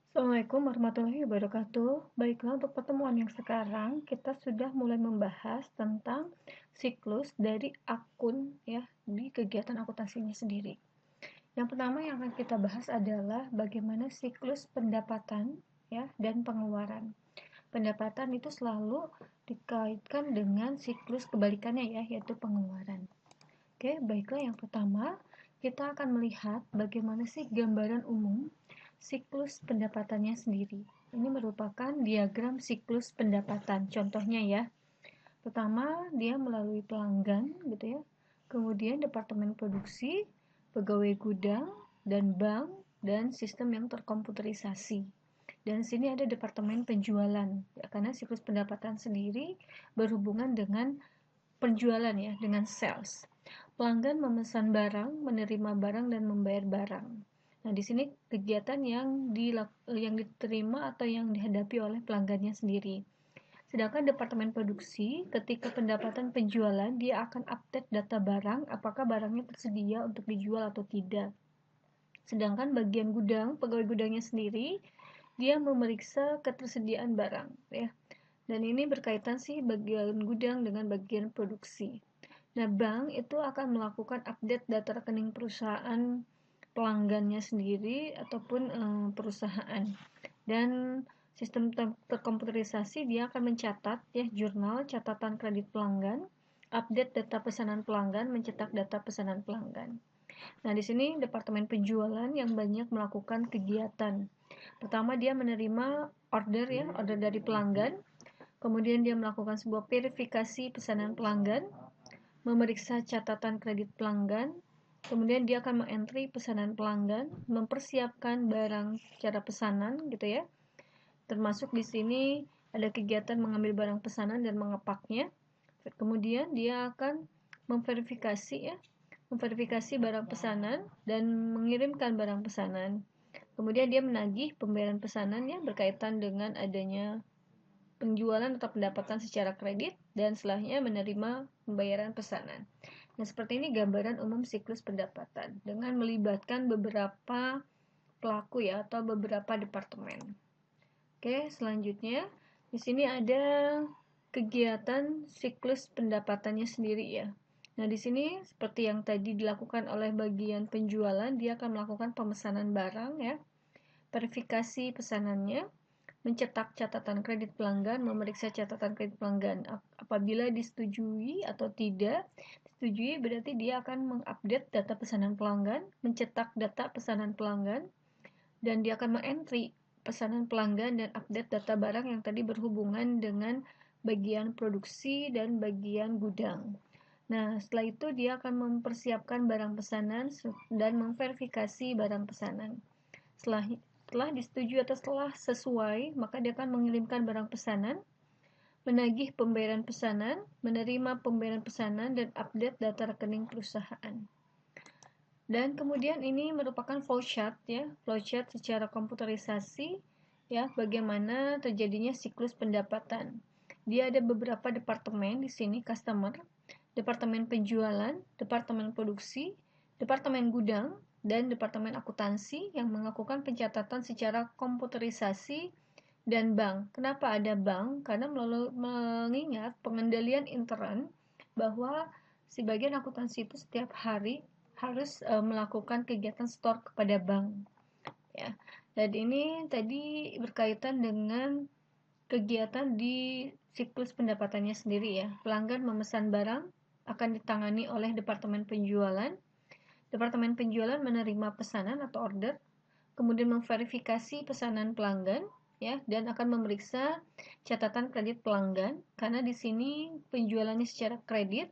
Assalamualaikum warahmatullahi wabarakatuh. Baiklah, untuk pertemuan yang sekarang kita sudah mulai membahas tentang siklus dari akun ya di kegiatan akuntansinya sendiri. Yang pertama yang akan kita bahas adalah bagaimana siklus pendapatan ya dan pengeluaran. Pendapatan itu selalu dikaitkan dengan siklus kebalikannya ya, yaitu pengeluaran. Oke, baiklah, yang pertama kita akan melihat bagaimana sih gambaran umum siklus pendapatannya sendiri. Ini merupakan diagram siklus pendapatan. Contohnya ya, pertama dia melalui pelanggan gitu ya, kemudian departemen produksi, pegawai gudang, dan bank, dan sistem yang terkomputerisasi. Dan sini ada departemen penjualan ya, karena siklus pendapatan sendiri berhubungan dengan penjualan ya, dengan sales. Pelanggan memesan barang, menerima barang, dan membayar barang. Nah, di sini kegiatan yang diterima atau yang dihadapi oleh pelanggannya sendiri. Sedangkan departemen produksi, ketika pendapatan penjualan, dia akan update data barang, apakah barangnya tersedia untuk dijual atau tidak. Sedangkan bagian gudang, pegawai gudangnya sendiri, dia memeriksa ketersediaan barang, ya. Dan ini berkaitan sih bagian gudang dengan bagian produksi. Nah, bank itu akan melakukan update data rekening perusahaan pelanggannya sendiri ataupun perusahaan. Dan sistem terkomputerisasi dia akan mencatat ya jurnal catatan kredit pelanggan, update data pesanan pelanggan, mencetak data pesanan pelanggan. Nah, di sini departemen penjualan yang banyak melakukan kegiatan. Pertama, dia menerima order dari pelanggan. Kemudian dia melakukan sebuah verifikasi pesanan pelanggan, memeriksa catatan kredit pelanggan, kemudian dia akan mengentry pesanan pelanggan, mempersiapkan barang secara pesanan gitu ya. Termasuk di sini ada kegiatan mengambil barang pesanan dan mengepaknya. Kemudian dia akan memverifikasi ya, memverifikasi barang pesanan dan mengirimkan barang pesanan. Kemudian dia menagih pembayaran pesanan ya berkaitan dengan adanya penjualan atau pendapatan secara kredit dan setelahnya menerima pembayaran pesanan. Nah, seperti ini gambaran umum siklus pendapatan dengan melibatkan beberapa pelaku ya atau beberapa departemen. Oke, selanjutnya di sini ada kegiatan siklus pendapatannya sendiri ya. Nah, di sini seperti yang tadi dilakukan oleh bagian penjualan, dia akan melakukan pemesanan barang ya, verifikasi pesanannya, mencetak catatan kredit pelanggan, memeriksa catatan kredit pelanggan. Apabila disetujui atau tidak disetujui, berarti dia akan mengupdate data pesanan pelanggan, mencetak data pesanan pelanggan, dan dia akan mengentry pesanan pelanggan dan update data barang yang tadi berhubungan dengan bagian produksi dan bagian gudang. Nah, setelah itu dia akan mempersiapkan barang pesanan dan memverifikasi barang pesanan. Setelah disetujui atau setelah sesuai, maka dia akan mengirimkan barang pesanan, menagih pembayaran pesanan, menerima pembayaran pesanan, dan update data rekening perusahaan. Dan kemudian ini merupakan flowchart ya, flowchart secara komputerisasi ya, bagaimana terjadinya siklus pendapatan. Dia ada beberapa departemen di sini, customer, departemen penjualan, departemen produksi, departemen gudang, dan departemen akuntansi yang melakukan pencatatan secara komputerisasi dan bank. Kenapa ada bank? Karena mengingat pengendalian intern bahwa si bagian akuntansi itu setiap hari harus melakukan kegiatan store kepada bank ya. Dan ini tadi berkaitan dengan kegiatan di siklus pendapatannya sendiri ya. Pelanggan memesan barang akan ditangani oleh departemen penjualan. Departemen penjualan menerima pesanan atau order, kemudian memverifikasi pesanan pelanggan ya dan akan memeriksa catatan kredit pelanggan karena di sini penjualannya secara kredit,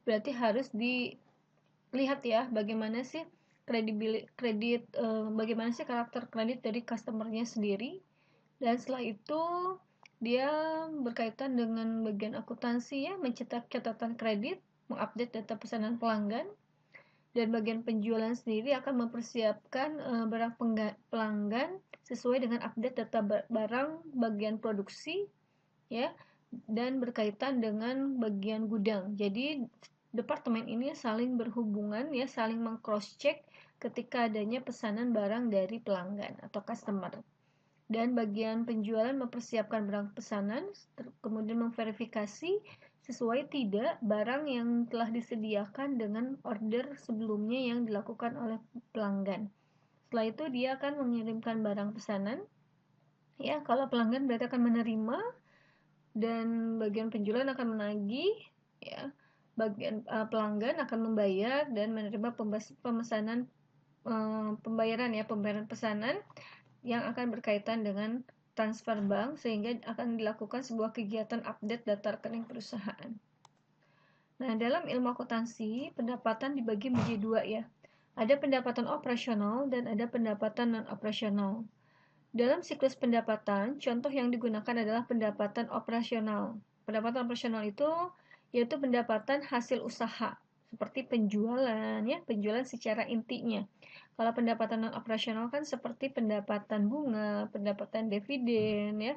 berarti harus dilihat ya bagaimana sih bagaimana sih karakter kredit dari customernya sendiri. Dan setelah itu dia berkaitan dengan bagian akuntansi ya, mencetak catatan kredit, mengupdate data pesanan pelanggan, dan bagian penjualan sendiri akan mempersiapkan barang pelanggan sesuai dengan update data barang bagian produksi ya dan berkaitan dengan bagian gudang. Jadi departemen ini saling berhubungan ya, saling meng-cross check ketika adanya pesanan barang dari pelanggan atau customer. Dan bagian penjualan mempersiapkan barang pesanan, kemudian memverifikasi sesuai tidak barang yang telah disediakan dengan order sebelumnya yang dilakukan oleh pelanggan. Setelah itu dia akan mengirimkan barang pesanan. Ya, kalau pelanggan berarti akan menerima, dan bagian penjualan akan menagih. Ya, bagian pelanggan akan membayar dan menerima pemesanan pembayaran pesanan yang akan berkaitan dengan transfer bank, sehingga akan dilakukan sebuah kegiatan update data rekening perusahaan. Nah, dalam ilmu akuntansi, pendapatan dibagi menjadi dua ya. Ada pendapatan operasional dan ada pendapatan non-operasional. Dalam siklus pendapatan, contoh yang digunakan adalah pendapatan operasional. Pendapatan operasional itu yaitu pendapatan hasil usaha, seperti penjualan ya, penjualan secara intinya. Kalau pendapatan non operasional kan seperti pendapatan bunga, pendapatan dividen ya.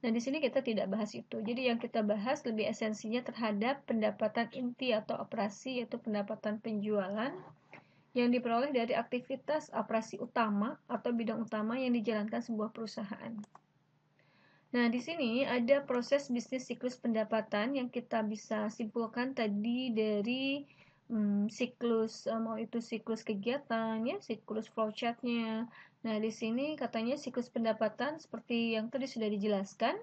Nah, di sini kita tidak bahas itu. Jadi yang kita bahas lebih esensinya terhadap pendapatan inti atau operasi, yaitu pendapatan penjualan yang diperoleh dari aktivitas operasi utama atau bidang utama yang dijalankan sebuah perusahaan. Nah, di sini ada proses bisnis siklus pendapatan yang kita bisa simpulkan tadi dari siklus, mau itu siklus kegiatan ya, siklus flowchartnya. Nah, di sini katanya siklus pendapatan seperti yang tadi sudah dijelaskan,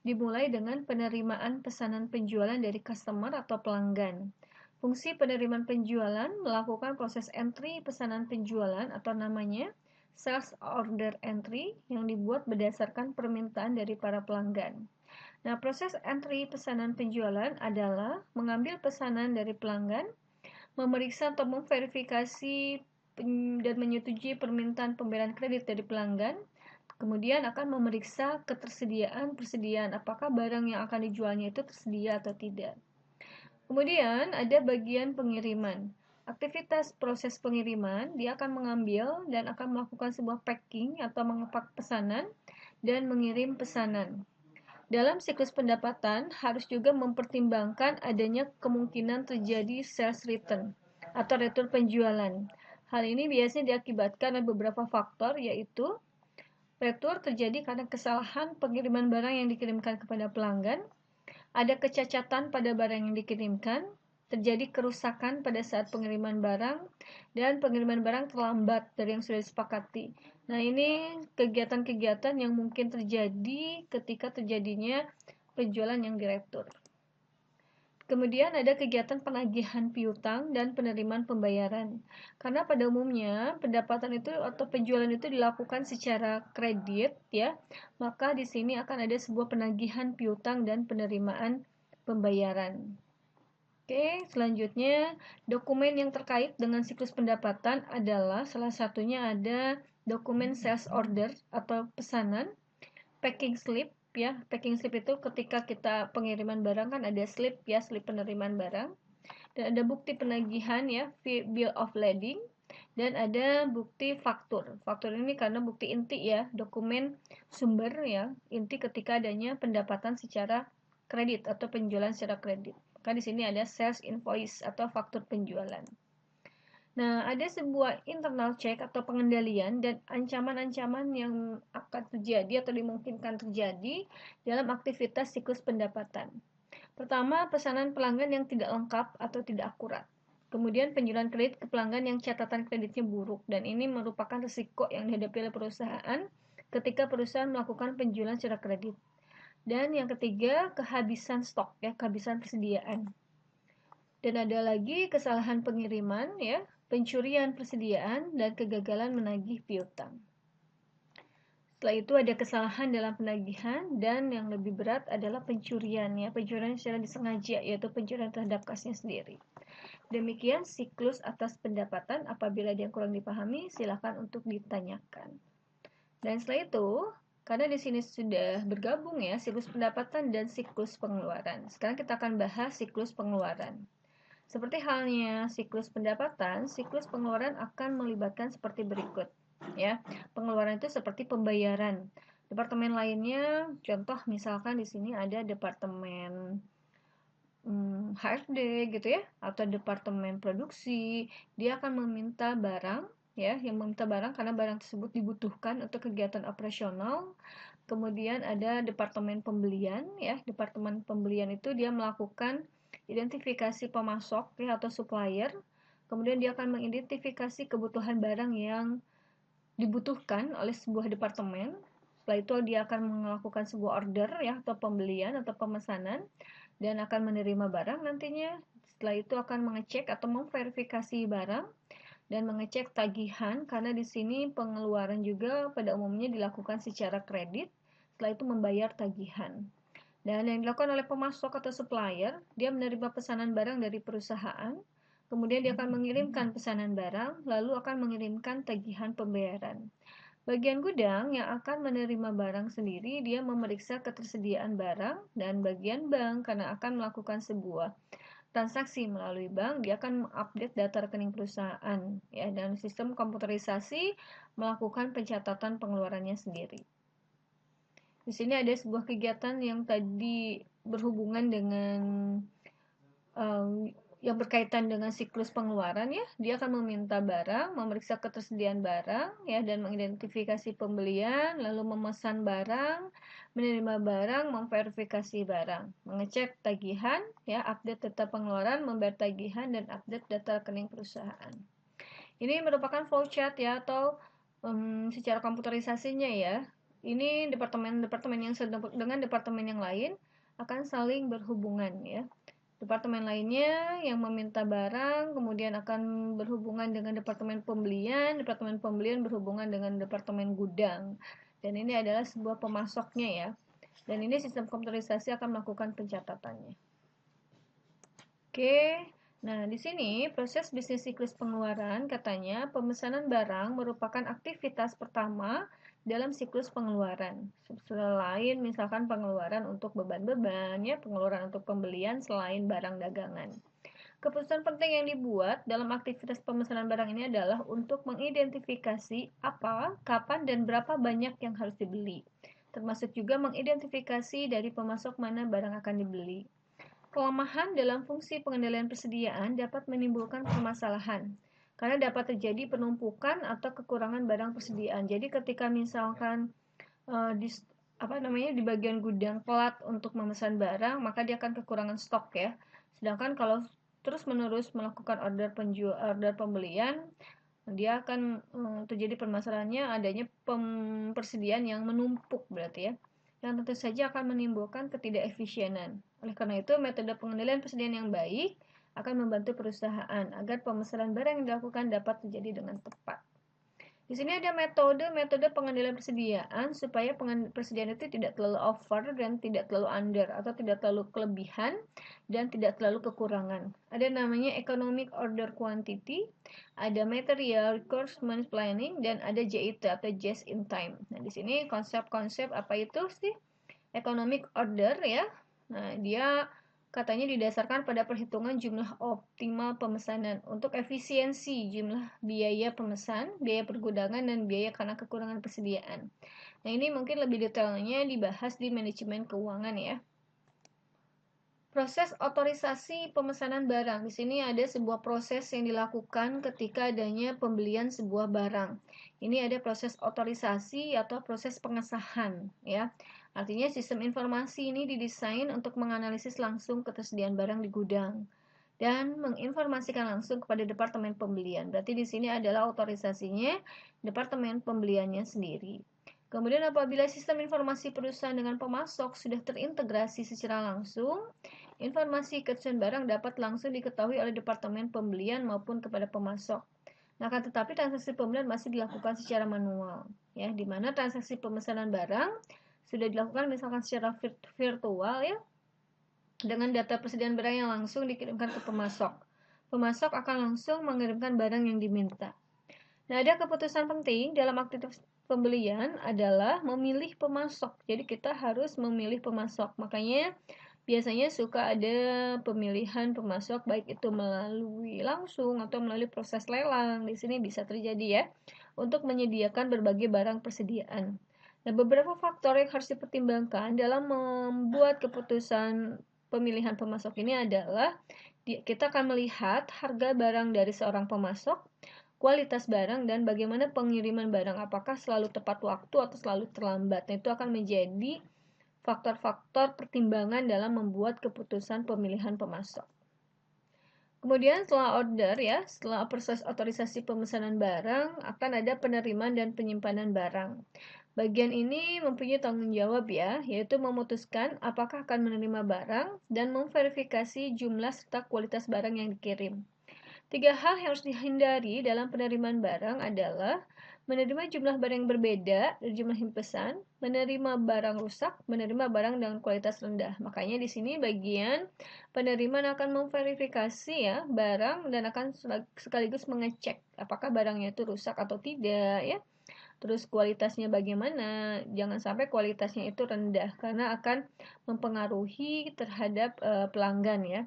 dimulai dengan penerimaan pesanan penjualan dari customer atau pelanggan. Fungsi penerimaan penjualan melakukan proses entry pesanan penjualan atau namanya sales order entry yang dibuat berdasarkan permintaan dari para pelanggan. Nah, proses entry pesanan penjualan adalah mengambil pesanan dari pelanggan, memeriksa atau memverifikasi dan menyetujui permintaan pembayaran kredit dari pelanggan, kemudian akan memeriksa persediaan apakah barang yang akan dijualnya itu tersedia atau tidak. Kemudian ada bagian pengiriman. Aktivitas proses pengiriman, dia akan mengambil dan akan melakukan sebuah packing atau mengepak pesanan dan mengirim pesanan. Dalam siklus pendapatan, harus juga mempertimbangkan adanya kemungkinan terjadi sales return atau retur penjualan. Hal ini biasanya diakibatkan oleh beberapa faktor, yaitu retur terjadi karena kesalahan pengiriman barang yang dikirimkan kepada pelanggan, ada kecacatan pada barang yang dikirimkan, terjadi kerusakan pada saat pengiriman barang, dan pengiriman barang terlambat dari yang sudah disepakati. Nah, ini kegiatan-kegiatan yang mungkin terjadi ketika terjadinya penjualan yang diretur. Kemudian ada kegiatan penagihan piutang dan penerimaan pembayaran. Karena pada umumnya pendapatan itu atau penjualan itu dilakukan secara kredit ya, maka di sini akan ada sebuah penagihan piutang dan penerimaan pembayaran. Oke, selanjutnya dokumen yang terkait dengan siklus pendapatan adalah salah satunya ada dokumen sales order atau pesanan, packing slip ya. Packing slip itu ketika kita pengiriman barang kan ada slip ya, slip penerimaan barang, dan ada bukti penagihan ya, bill of lading, dan ada bukti faktur. Faktur ini karena bukti inti ya, dokumen sumber ya, inti ketika adanya pendapatan secara kredit atau penjualan secara kredit. Maka di sini ada sales invoice atau faktur penjualan. Nah, ada sebuah internal check atau pengendalian dan ancaman-ancaman yang akan terjadi atau dimungkinkan terjadi dalam aktivitas siklus pendapatan. Pertama, pesanan pelanggan yang tidak lengkap atau tidak akurat. Kemudian penjualan kredit ke pelanggan yang catatan kreditnya buruk, dan ini merupakan risiko yang dihadapi oleh perusahaan ketika perusahaan melakukan penjualan secara kredit. Dan yang ketiga, kehabisan stok ya, kehabisan persediaan. Dan ada lagi kesalahan pengiriman ya, pencurian persediaan, dan kegagalan menagih piutang. Setelah itu ada kesalahan dalam penagihan, dan yang lebih berat adalah pencurian ya, pencurian secara disengaja, yaitu pencurian terhadap kasnya sendiri. Demikian siklus atas pendapatan. Apabila ada yang kurang dipahami, silakan untuk ditanyakan. Dan setelah itu, karena di sini sudah bergabung ya siklus pendapatan dan siklus pengeluaran. Sekarang kita akan bahas siklus pengeluaran. Seperti halnya siklus pendapatan, siklus pengeluaran akan melibatkan seperti berikut ya. Pengeluaran itu seperti pembayaran. Departemen lainnya, contoh misalkan di sini ada departemen HRD gitu ya, atau departemen produksi, dia akan meminta barang ya, yang meminta barang karena barang tersebut dibutuhkan untuk kegiatan operasional. Kemudian ada departemen pembelian, ya. Departemen pembelian itu dia melakukan identifikasi pemasok, ya, atau supplier. Kemudian dia akan mengidentifikasi kebutuhan barang yang dibutuhkan oleh sebuah departemen. Setelah itu dia akan melakukan sebuah order, ya, atau pembelian atau pemesanan, dan akan menerima barang nantinya. Setelah itu akan mengecek atau memverifikasi barang dan mengecek tagihan, karena di sini pengeluaran juga pada umumnya dilakukan secara kredit. Setelah itu membayar tagihan. Dan yang dilakukan oleh pemasok atau supplier, dia menerima pesanan barang dari perusahaan, kemudian dia akan mengirimkan pesanan barang, lalu akan mengirimkan tagihan pembayaran. Bagian gudang yang akan menerima barang sendiri, dia memeriksa ketersediaan barang, dan bagian bank karena akan melakukan sebuah transaksi melalui bank, dia akan mengupdate data rekening perusahaan, ya, dan sistem komputerisasi melakukan pencatatan pengeluarannya sendiri. Di sini ada sebuah kegiatan yang tadi berhubungan dengan yang berkaitan dengan siklus pengeluaran, ya. Dia akan meminta barang, memeriksa ketersediaan barang, ya, dan mengidentifikasi pembelian, lalu memesan barang, menerima barang, memverifikasi barang, mengecek tagihan, ya, update data pengeluaran, membayar tagihan, dan update data rekening perusahaan. Ini merupakan flowchart, ya, atau secara komputerisasinya, ya. Ini departemen-departemen yang dengan departemen yang lain akan saling berhubungan, ya. Departemen lainnya yang meminta barang kemudian akan berhubungan dengan departemen pembelian berhubungan dengan departemen gudang. Dan ini adalah sebuah pemasoknya, ya. Dan ini sistem komputerisasi akan melakukan pencatatannya. Oke. Nah, di sini proses bisnis siklus pengeluaran katanya pemesanan barang merupakan aktivitas pertama dalam siklus pengeluaran. Selain misalkan pengeluaran untuk beban-beban, ya, pengeluaran untuk pembelian selain barang dagangan. Keputusan penting yang dibuat dalam aktivitas pemesanan barang ini adalah untuk mengidentifikasi apa, kapan, dan berapa banyak yang harus dibeli. Termasuk juga mengidentifikasi dari pemasok mana barang akan dibeli. Kelemahan dalam fungsi pengendalian persediaan dapat menimbulkan permasalahan karena dapat terjadi penumpukan atau kekurangan barang persediaan. Jadi ketika misalkan di bagian gudang telat untuk memesan barang, maka dia akan kekurangan stok, ya. Sedangkan kalau terus-menerus melakukan order pembelian, dia akan terjadi permasalahannya adanya persediaan yang menumpuk berarti, ya. Yang tentu saja akan menimbulkan ketidakefisienan. Oleh karena itu, metode pengendalian persediaan yang baik akan membantu perusahaan agar pemesanan barang yang dilakukan dapat terjadi dengan tepat. Di sini ada metode pengendalian persediaan supaya persediaan itu tidak terlalu over dan tidak terlalu under, atau tidak terlalu kelebihan dan tidak terlalu kekurangan. Ada namanya economic order quantity, ada material requirements planning, dan ada JIT atau just in time. Nah, di sini konsep-konsep apa itu sih? Economic order, ya. Nah, dia katanya didasarkan pada perhitungan jumlah optimal pemesanan untuk efisiensi jumlah biaya pemesan, biaya pergudangan, dan biaya karena kekurangan persediaan. Nah, ini mungkin lebih detailnya dibahas di manajemen keuangan, ya. Proses otorisasi pemesanan barang. Di sini ada sebuah proses yang dilakukan ketika adanya pembelian sebuah barang. Ini ada proses otorisasi atau proses pengesahan, ya. Artinya sistem informasi ini didesain untuk menganalisis langsung ketersediaan barang di gudang dan menginformasikan langsung kepada departemen pembelian. Berarti di sini adalah otorisasinya departemen pembeliannya sendiri. Kemudian apabila sistem informasi perusahaan dengan pemasok sudah terintegrasi secara langsung, informasi ketersediaan barang dapat langsung diketahui oleh departemen pembelian maupun kepada pemasok. Nah, akan tetapi transaksi pembelian masih dilakukan secara manual, ya, di mana transaksi pemesanan barang sudah dilakukan misalkan secara virtual, ya, dengan data persediaan barang yang langsung dikirimkan ke pemasok. Pemasok akan langsung mengirimkan barang yang diminta. Nah, ada keputusan penting dalam aktivitas pembelian adalah memilih pemasok. Jadi kita harus memilih pemasok. Makanya biasanya suka ada pemilihan pemasok baik itu melalui langsung atau melalui proses lelang. Di sini bisa terjadi, ya, untuk menyediakan berbagai barang persediaan. Nah, beberapa faktor yang harus dipertimbangkan dalam membuat keputusan pemilihan pemasok ini adalah kita akan melihat harga barang dari seorang pemasok, kualitas barang, dan bagaimana pengiriman barang, apakah selalu tepat waktu atau selalu terlambat. Nah, itu akan menjadi faktor-faktor pertimbangan dalam membuat keputusan pemilihan pemasok. Kemudian setelah order ya, setelah proses otorisasi pemesanan barang, akan ada penerimaan dan penyimpanan barang. Bagian ini mempunyai tanggung jawab ya, yaitu memutuskan apakah akan menerima barang dan memverifikasi jumlah serta kualitas barang yang dikirim. 3 hal yang harus dihindari dalam penerimaan barang adalah menerima jumlah barang yang berbeda dari jumlah yang pesan, menerima barang rusak, menerima barang dengan kualitas rendah. Makanya di sini bagian penerimaan akan memverifikasi ya barang dan akan sekaligus mengecek apakah barangnya itu rusak atau tidak ya. Terus kualitasnya bagaimana? Jangan sampai kualitasnya itu rendah karena akan mempengaruhi terhadap pelanggan ya.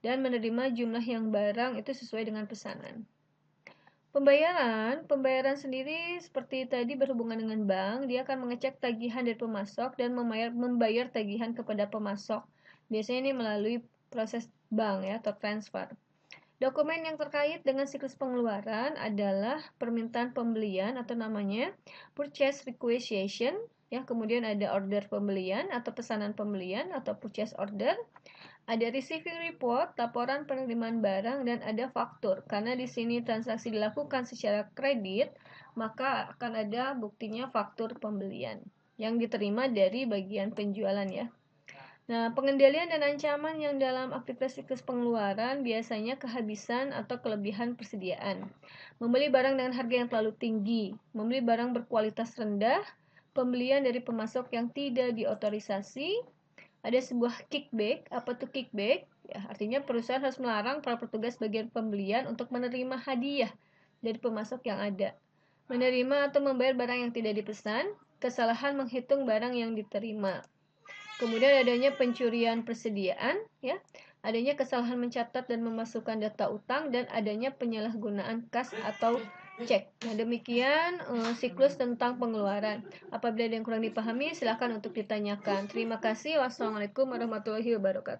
Dan menerima jumlah yang barang itu sesuai dengan pesanan. Pembayaran sendiri seperti tadi berhubungan dengan bank, dia akan mengecek tagihan dari pemasok dan membayar tagihan kepada pemasok. Biasanya ini melalui proses bank ya atau transfer. Dokumen yang terkait dengan siklus pengeluaran adalah permintaan pembelian atau namanya purchase requisition ya, kemudian ada order pembelian atau pesanan pembelian atau purchase order. Ada receiving report, laporan penerimaan barang, dan ada faktur. Karena di sini transaksi dilakukan secara kredit, maka akan ada buktinya faktur pembelian yang diterima dari bagian penjualan ya. Nah, pengendalian dan ancaman yang dalam aktivitas siklus pengeluaran biasanya kehabisan atau kelebihan persediaan. Membeli barang dengan harga yang terlalu tinggi, membeli barang berkualitas rendah, pembelian dari pemasok yang tidak diotorisasi. Ada sebuah kickback. Apa tuh kickback? Ya, artinya perusahaan harus melarang para petugas bagian pembelian untuk menerima hadiah dari pemasok yang ada. Menerima atau membayar barang yang tidak dipesan, kesalahan menghitung barang yang diterima. Kemudian adanya pencurian persediaan, ya, adanya kesalahan mencatat dan memasukkan data utang, dan adanya penyalahgunaan kas atau cek. Nah, demikian siklus tentang pengeluaran. Apabila ada yang kurang dipahami, silakan untuk ditanyakan. Terima kasih. Wassalamualaikum warahmatullahi wabarakatuh.